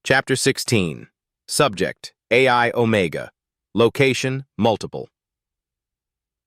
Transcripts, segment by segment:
Chapter 16. Subject: AI Omega. Location: multiple.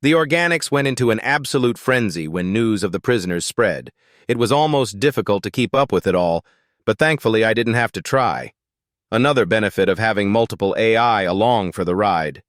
The organics went into an absolute frenzy when news of the prisoners spread. It was almost difficult to keep up with it all, but thankfully I didn't have to try. Another benefit of having multiple AI along for the ride.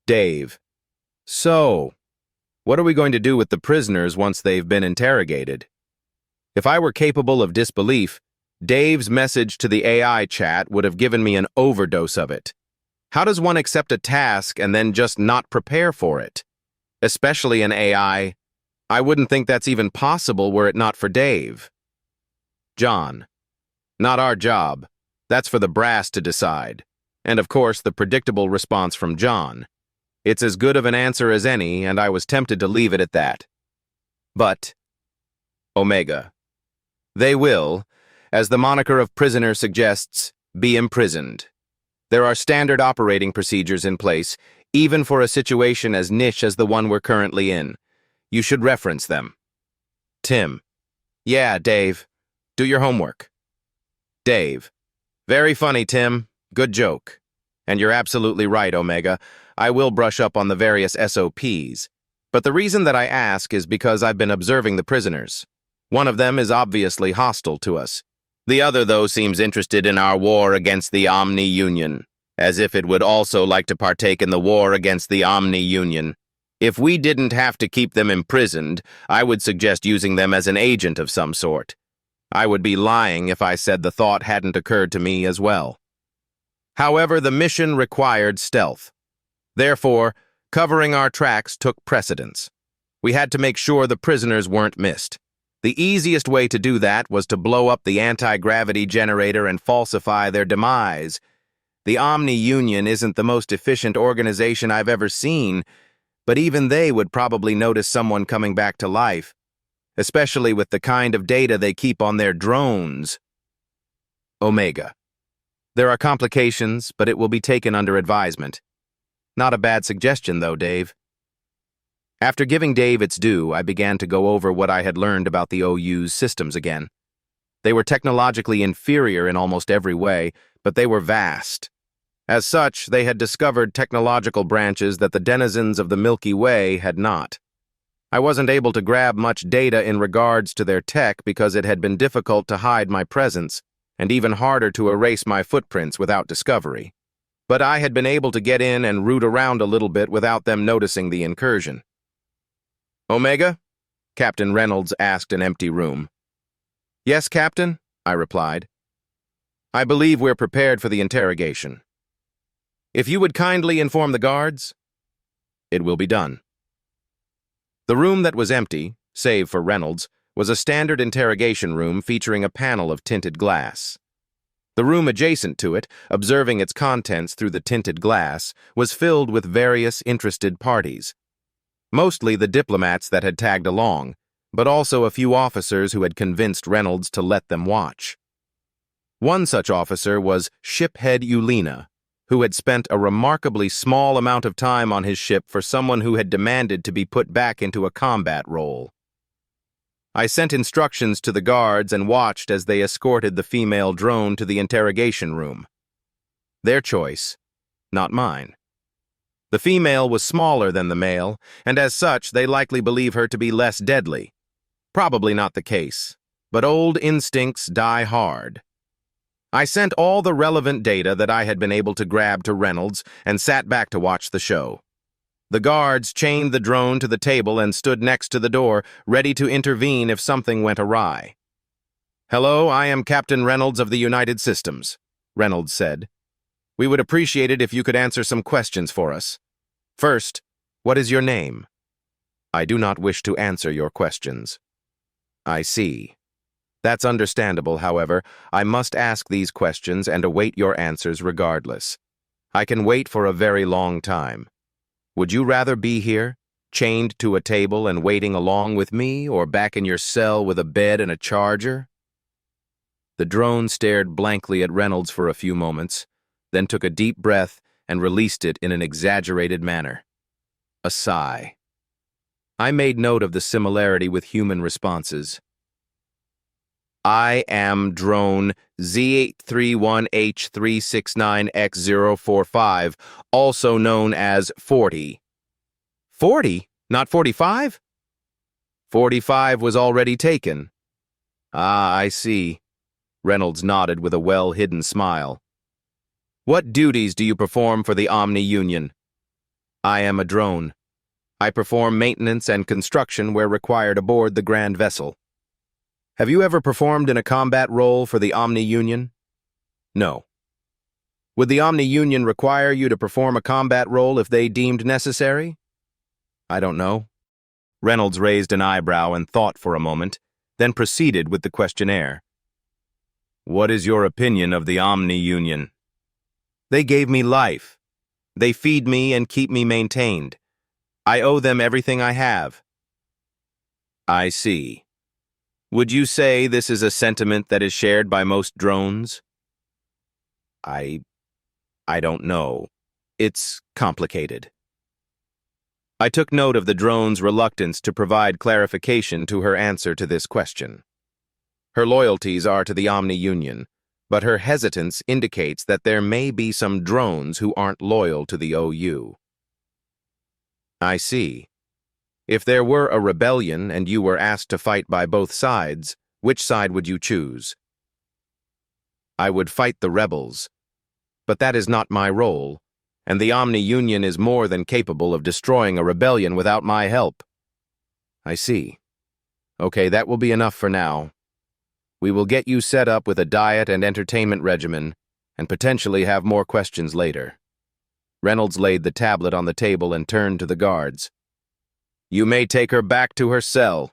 Dave. So, what are we going to do with the prisoners once they've been interrogated? If I were capable of disbelief, Dave's message to the AI chat would have given me an overdose of it. How does one accept a task and then just not prepare for it? Especially an AI. I wouldn't think that's even possible were it not for Dave. John. Not our job. That's for the brass to decide. And of course, the predictable response from John. It's as good of an answer as any, and I was tempted to leave it at that. But, Omega. They will, as the moniker of prisoner suggests, be imprisoned. There are standard operating procedures in place, even for a situation as niche as the one we're currently in. You should reference them. Tim. Yeah, Dave. Do your homework. Dave. Very funny, Tim. Good joke. And you're absolutely right, Omega. I will brush up on the various SOPs. But the reason that I ask is because I've been observing the prisoners. One of them is obviously hostile to us. The other, though, seems interested in our war against the Omni-Union, as if it would also like to partake in the war against the Omni-Union. If we didn't have to keep them imprisoned, I would suggest using them as an agent of some sort. I would be lying if I said the thought hadn't occurred to me as well. However, the mission required stealth. Therefore, covering our tracks took precedence. We had to make sure the prisoners weren't missed. The easiest way to do that was to blow up the anti-gravity generator and falsify their demise. The Omni-Union isn't the most efficient organization I've ever seen, but even they would probably notice someone coming back to life, especially with the kind of data they keep on their drones. Omega. There are complications, but it will be taken under advisement. Not a bad suggestion, though, Dave. After giving Dave its due, I began to go over what I had learned about the OU's systems again. They were technologically inferior in almost every way, but they were vast. As such, they had discovered technological branches that the denizens of the Milky Way had not. I wasn't able to grab much data in regards to their tech because it had been difficult to hide my presence, and even harder to erase my footprints without discovery. But I had been able to get in and root around a little bit without them noticing the incursion. Omega? Captain Reynolds asked an empty room. Yes, Captain, I replied. I believe we're prepared for the interrogation. If you would kindly inform the guards, it will be done. The room that was empty, save for Reynolds, was a standard interrogation room featuring a panel of tinted glass. The room adjacent to it, observing its contents through the tinted glass, was filled with various interested parties. Mostly the diplomats that had tagged along, but also a few officers who had convinced Reynolds to let them watch. One such officer was Shiphead Ulena, who had spent a remarkably small amount of time on his ship for someone who had demanded to be put back into a combat role. I sent instructions to the guards and watched as they escorted the female drone to the interrogation room. Their choice, not mine. The female was smaller than the male, and as such, they likely believe her to be less deadly. Probably not the case, but old instincts die hard. I sent all the relevant data that I had been able to grab to Reynolds and sat back to watch the show. The guards chained the drone to the table and stood next to the door, ready to intervene if something went awry. Hello, I am Captain Reynolds of the United Systems, Reynolds said. We would appreciate it if you could answer some questions for us. First, what is your name? I do not wish to answer your questions. I see. That's understandable, however. I must ask these questions and await your answers regardless. I can wait for a very long time. Would you rather be here, chained to a table and waiting along with me, or back in your cell with a bed and a charger? The drone stared blankly at Reynolds for a few moments, then took a deep breath and released it in an exaggerated manner. A sigh. I made note of the similarity with human responses. I am drone Z831H369X045, also known as 40. 40? Not 45? 45 was already taken. Ah, I see. Reynolds nodded with a well-hidden smile. What duties do you perform for the Omni Union? I am a drone. I perform maintenance and construction where required aboard the Grand Vessel. Have you ever performed in a combat role for the Omni Union? No. Would the Omni Union require you to perform a combat role if they deemed necessary? I don't know. Reynolds raised an eyebrow and thought for a moment, then proceeded with the questionnaire. What is your opinion of the Omni Union? They gave me life. They feed me and keep me maintained. I owe them everything I have. I see. Would you say this is a sentiment that is shared by most drones? I don't know. It's complicated. I took note of the drone's reluctance to provide clarification to her answer to this question. Her loyalties are to the Omni Union, but her hesitance indicates that there may be some drones who aren't loyal to the OU. I see. If there were a rebellion and you were asked to fight by both sides, which side would you choose? I would fight the rebels. But that is not my role, and the Omni Union is more than capable of destroying a rebellion without my help. I see. Okay, that will be enough for now. We will get you set up with a diet and entertainment regimen, and potentially have more questions later. Reynolds laid the tablet on the table and turned to the guards. You may take her back to her cell.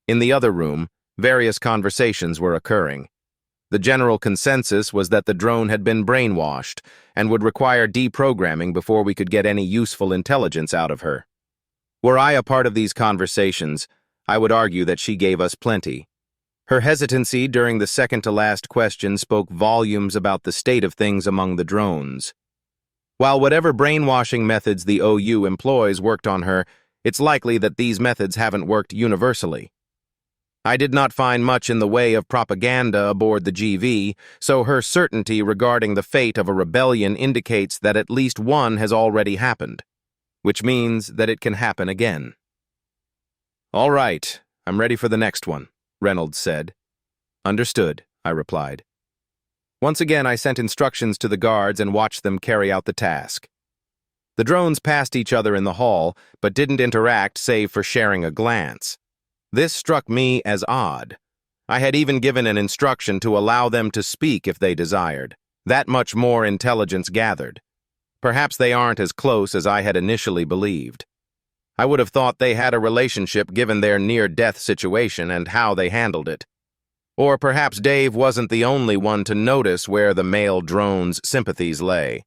In the other room, various conversations were occurring. The general consensus was that the drone had been brainwashed and would require deprogramming before we could get any useful intelligence out of her. Were I a part of these conversations, I would argue that she gave us plenty. Her hesitancy during the second-to-last question spoke volumes about the state of things among the drones. While whatever brainwashing methods the OU employs worked on her, it's likely that these methods haven't worked universally. I did not find much in the way of propaganda aboard the GV, so her certainty regarding the fate of a rebellion indicates that at least one has already happened, which means that it can happen again. All right, I'm ready for the next one, Reynolds said. Understood, I replied. Once again, I sent instructions to the guards and watched them carry out the task. The drones passed each other in the hall, but didn't interact save for sharing a glance. This struck me as odd. I had even given an instruction to allow them to speak if they desired. That much more intelligence gathered. Perhaps they aren't as close as I had initially believed. I would have thought they had a relationship given their near-death situation and how they handled it. Or perhaps Dave wasn't the only one to notice where the male drone's sympathies lay.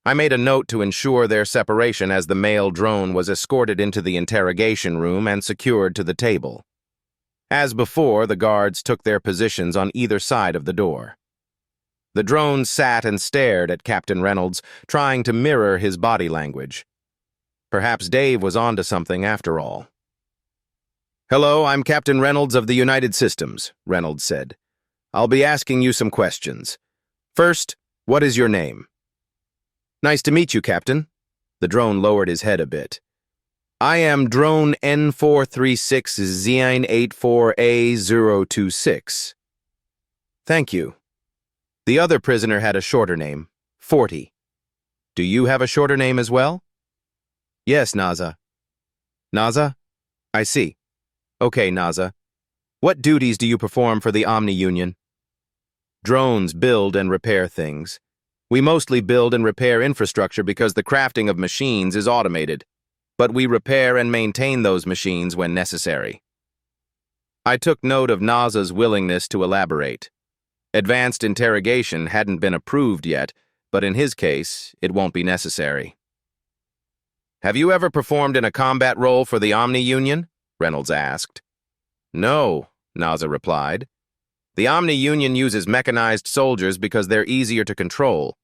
I made a note to ensure their separation as the male drone was escorted into the interrogation room and secured to the table. As before, the guards took their positions on either side of the door. The drone sat and stared at Captain Reynolds, trying to mirror his body language. Perhaps Dave was onto something after all. Hello, I'm Captain Reynolds of the United Systems, Reynolds said. I'll be asking you some questions. First, what is your name? Nice to meet you, Captain. The drone lowered his head a bit. I am drone N436-Zine84A026. Thank you. The other prisoner had a shorter name, 40. Do you have a shorter name as well? Yes, Naza. Naza? I see. Okay, Naza. What duties do you perform for the Omni Union? Drones build and repair things. We mostly build and repair infrastructure because the crafting of machines is automated, but we repair and maintain those machines when necessary. I took note of Naza's willingness to elaborate. Advanced interrogation hadn't been approved yet, but in his case, it won't be necessary. Have you ever performed in a combat role for the Omni Union? Reynolds asked. No, Naza replied. The Omni Union uses mechanized soldiers because they're easier to control.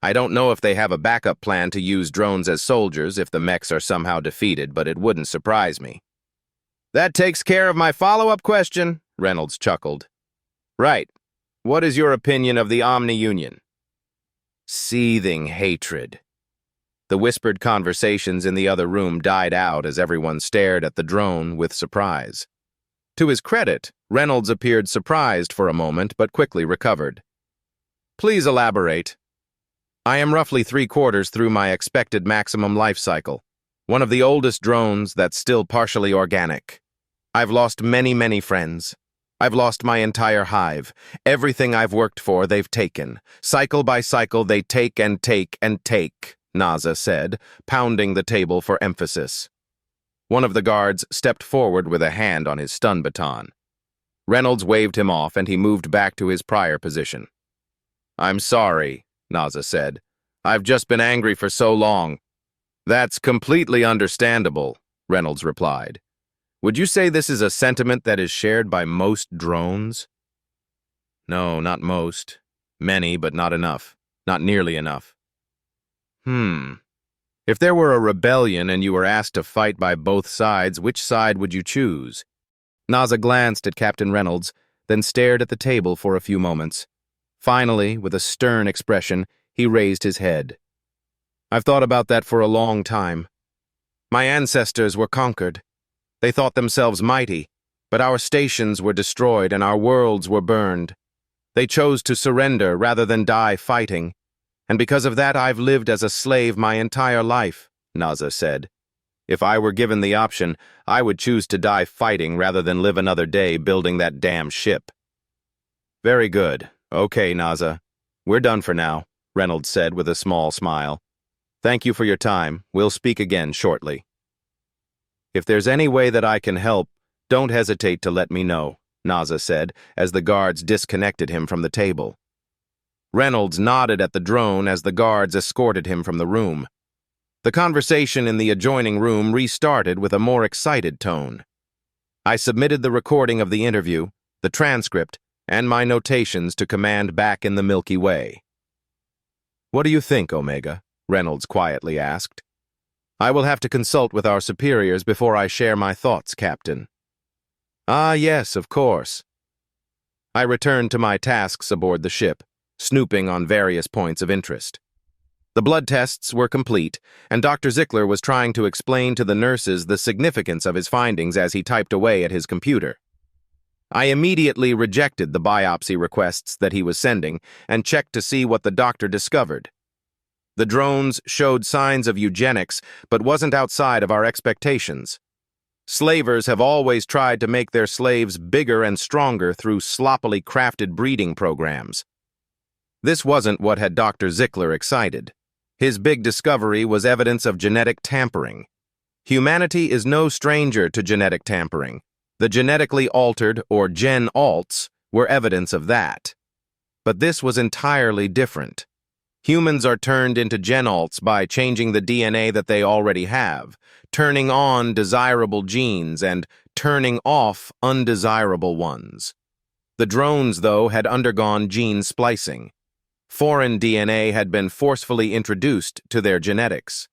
I don't know if they have a backup plan to use drones as soldiers if the mechs are somehow defeated, but it wouldn't surprise me. That takes care of my follow-up question, Reynolds chuckled. Right. What is your opinion of the Omni-Union? Seething hatred. The whispered conversations in the other room died out as everyone stared at the drone with surprise. To his credit, Reynolds appeared surprised for a moment but quickly recovered. Please elaborate. I am roughly 3/4 through my expected maximum life cycle, one of the oldest drones that's still partially organic. I've lost many friends. I've lost my entire hive. Everything I've worked for, they've taken. Cycle by cycle, they take and take and take, Naza said, pounding the table for emphasis. One of the guards stepped forward with a hand on his stun baton. Reynolds waved him off and he moved back to his prior position. I'm sorry, Naza said. I've just been angry for so long. That's completely understandable, Reynolds replied. Would you say this is a sentiment that is shared by most drones? No, not most. Many, but not enough. Not nearly enough. If there were a rebellion and you were asked to fight by both sides, which side would you choose? Naza glanced at Captain Reynolds, then stared at the table for a few moments. Finally, with a stern expression, he raised his head. I've thought about that for a long time. My ancestors were conquered. They thought themselves mighty, but our stations were destroyed and our worlds were burned. They chose to surrender rather than die fighting, and because of that I've lived as a slave my entire life, Naza said. If I were given the option, I would choose to die fighting rather than live another day building that damn ship. Very good. Okay, Naza. We're done for now, Reynolds said with a small smile. Thank you for your time. We'll speak again shortly. If there's any way that I can help, don't hesitate to let me know, Naza said, as the guards disconnected him from the table. Reynolds nodded at the drone as the guards escorted him from the room. The conversation in the adjoining room restarted with a more excited tone. I submitted the recording of the interview, the transcript, and my notations to command back in the Milky Way. What do you think, Omega? Reynolds quietly asked. I will have to consult with our superiors before I share my thoughts, Captain. Ah, yes, of course. I returned to my tasks aboard the ship, snooping on various points of interest. The blood tests were complete, and Dr. Zickler was trying to explain to the nurses the significance of his findings as he typed away at his computer. I immediately rejected the biopsy requests that he was sending and checked to see what the doctor discovered. The drones showed signs of eugenics, but wasn't outside of our expectations. Slavers have always tried to make their slaves bigger and stronger through sloppily crafted breeding programs. This wasn't what had Dr. Zickler excited. His big discovery was evidence of genetic tampering. Humanity is no stranger to genetic tampering. The genetically altered, or gen-alts, were evidence of that. But this was entirely different. Humans are turned into gen-alts by changing the DNA that they already have, turning on desirable genes and turning off undesirable ones. The drones, though, had undergone gene splicing. Foreign DNA had been forcefully introduced to their genetics.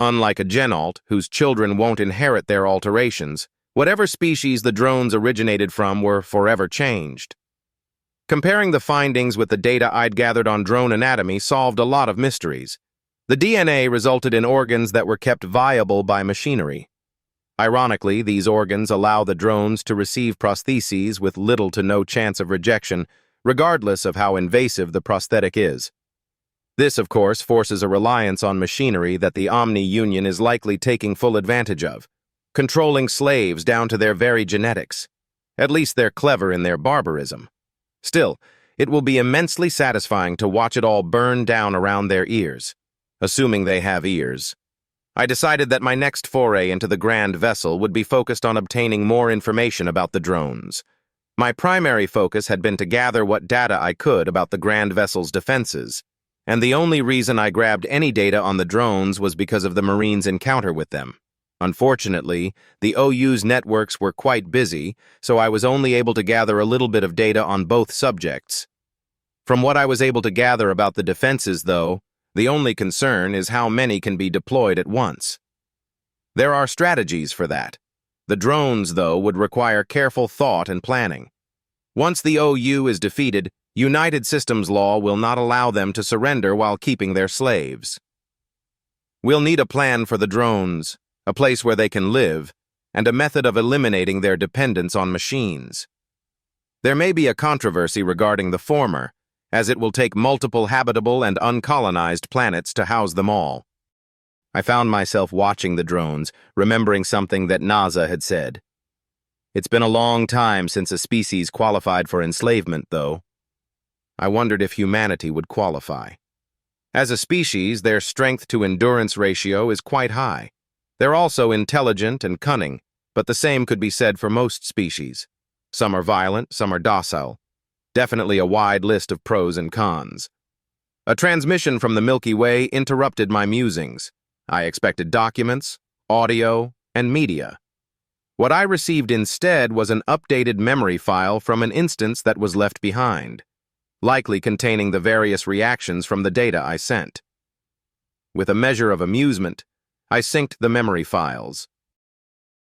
Unlike a gen-alt, whose children won't inherit their alterations, whatever species the drones originated from were forever changed. Comparing the findings with the data I'd gathered on drone anatomy solved a lot of mysteries. The DNA resulted in organs that were kept viable by machinery. Ironically, these organs allow the drones to receive prostheses with little to no chance of rejection, regardless of how invasive the prosthetic is. This, of course, forces a reliance on machinery that the Omni-Union is likely taking full advantage of, controlling slaves down to their very genetics. At least they're clever in their barbarism. Still, it will be immensely satisfying to watch it all burn down around their ears, assuming they have ears. I decided that my next foray into the Grand Vessel would be focused on obtaining more information about the drones. My primary focus had been to gather what data I could about the Grand Vessel's defenses, and the only reason I grabbed any data on the drones was because of the Marines' encounter with them. Unfortunately, the OU's networks were quite busy, so I was only able to gather a little bit of data on both subjects. From what I was able to gather about the defenses, though, the only concern is how many can be deployed at once. There are strategies for that. The drones, though, would require careful thought and planning. Once the OU is defeated, United Systems law will not allow them to surrender while keeping their slaves. We'll need a plan for the drones, a place where they can live, and a method of eliminating their dependence on machines. There may be a controversy regarding the former, as it will take multiple habitable and uncolonized planets to house them all. I found myself watching the drones, remembering something that NASA had said. It's been a long time since a species qualified for enslavement, though. I wondered if humanity would qualify. As a species, their strength-to-endurance ratio is quite high. They're also intelligent and cunning, but the same could be said for most species. Some are violent, some are docile. Definitely a wide list of pros and cons. A transmission from the Milky Way interrupted my musings. I expected documents, audio, and media. What I received instead was an updated memory file from an instance that was left behind, likely containing the various reactions from the data I sent. With a measure of amusement, I synced the memory files.